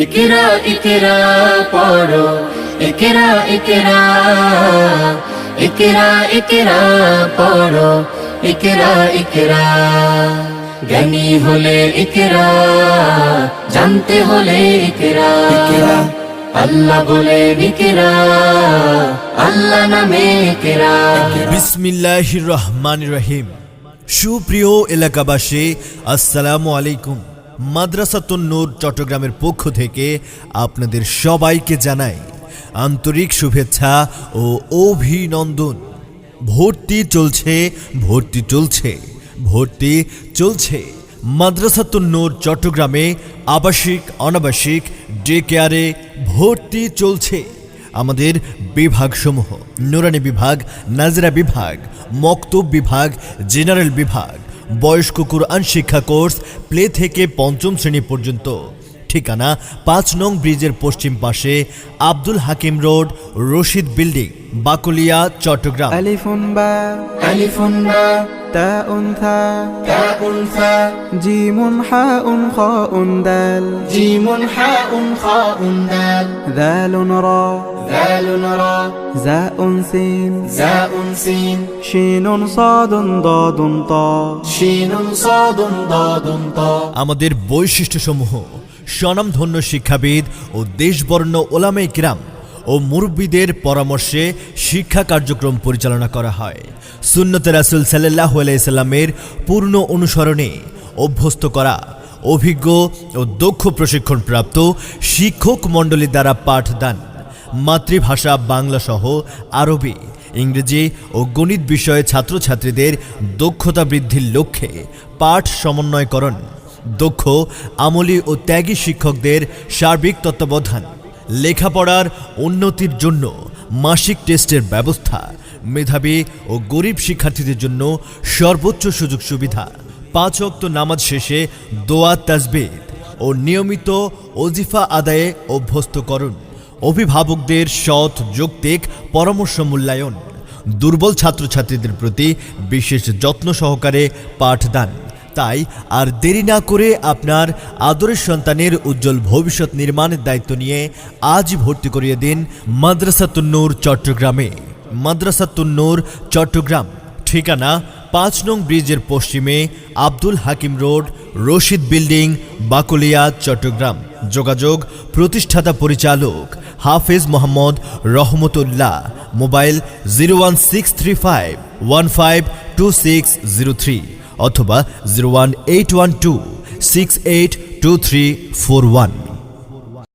ইকরা ইকরা পড়ো, ইকরা ইকরা, ইকরা ইকরা পড়ো, ইকরা ইকরা। জ্ঞানী হলে ইকরা, জানতে হলে ইকরা। আল্লাহ বলে ইকরা, আল্লাহ নামে ইকরা। বিসমিল্লাহির রহমানির রহিম। সুপ্রিয় এলাকাবাসী, আসসালামু আলাইকুম। মাদ্রাসাতুন নূর চট্টগ্রামের পক্ষ থেকে আপনাদের সবাইকে জানাই আন্তরিক শুভেচ্ছা ও অভিনন্দন। ভর্তি চলছে, ভর্তি চলছে, ভর্তি চলছে। মাদ্রাসাতুন নূর চট্টগ্রামে আবাসিক অনাবাসিক ডে কেয়ারে ভর্তি চলছে। আমাদের বিভাগসমূহ: নুরানি বিভাগ, নাজরা বিভাগ, মক্তব বিভাগ, জেনারেল বিভাগ, বয়স্ক কুরআন শিক্ষা কোর্স প্লে থেকে পঞ্চম শ্রেণী পর্যন্ত। ঠিকানা ৫ নং ব্রিজের পশ্চিম পাশে, আব্দুল হাকিম রোড, রশিদ বিল্ডিং, বাকলিয়া, চট্টগ্রাম। আলিফুন বা, আলিফুন বা, তাউন থা, তাউন থা, জিমুন হাউন খাউন দাল, জিমুন হাউন খাউন দাল, দালুন রা, দালুন রা, জাউন সিন, জাউন সিন, শিনুন সাদুন দাদুন তা। শিনুন সাদুন দাদুন তা। আমাদের বৈশিষ্ট্যসমূহ: স্বনামধন্য শিক্ষাবিদ ও দেশবরেণ্য ওলামায়ে কিরাম ও মুরব্বীদের পরামর্শে শিক্ষা কার্যক্রম পরিচালনা করা হয়। সুন্নতে রাসূল সাল্লাল্লাহু আলাইহি সাল্লামের পূর্ণ অনুসরণে অভ্যস্ত করা অভিজ্ঞ ও দক্ষ প্রশিক্ষণপ্রাপ্ত শিক্ষক মণ্ডলী দ্বারা পাঠদান। মাতৃভাষা বাংলা সহ আরবি, ইংরেজি ও গণিত বিষয়ে ছাত্রছাত্রীদের দক্ষতা বৃদ্ধির লক্ষ্যে পাঠ সমন্বয়করণ। দক্ষ, আমলী ও ত্যাগী শিক্ষকদের সার্বিক তত্ত্বাবধান। লেখাপড়ার উন্নতির জন্য মাসিক টেস্টের ব্যবস্থা। মেধাবী ও গরিব শিক্ষার্থীদের জন্য সর্বোচ্চ সুযোগ সুবিধা। ৫ ওয়াক্ত নামাজ শেষে দোয়া, তাসবিহ ও নিয়মিত ওজিফা আদায়ে অভ্যস্তকরণ। অভিভাবকদের সৎ যৌক্তিক পরামর্শ মূল্যায়ন। দুর্বল ছাত্রছাত্রীদের প্রতি বিশেষ যত্ন সহকারে পাঠদান। তাই আর দেরি না করে আপনার আদরের সন্তানের উজ্জ্বল ভবিষ্যৎ নির্মাণের দায়িত্ব নিয়ে আজই ভর্তি করিয়ে দিন মাদ্রাসাতুন নূর চট্টগ্রামে। মাদ্রাসাতুন নূর চট্টগ্রাম। ঠিকানা ৫ নং ব্রিজের পশ্চিমে, আব্দুল হাকিম রোড, রশিদ বিল্ডিং, বাকলিয়া, চট্টগ্রাম। যোগাযোগ: প্রতিষ্ঠাতা পরিচালক হাফেজ মোহাম্মদ রহমতুল্লাহ। মোবাইল 01635152603 অথবা 01812682341।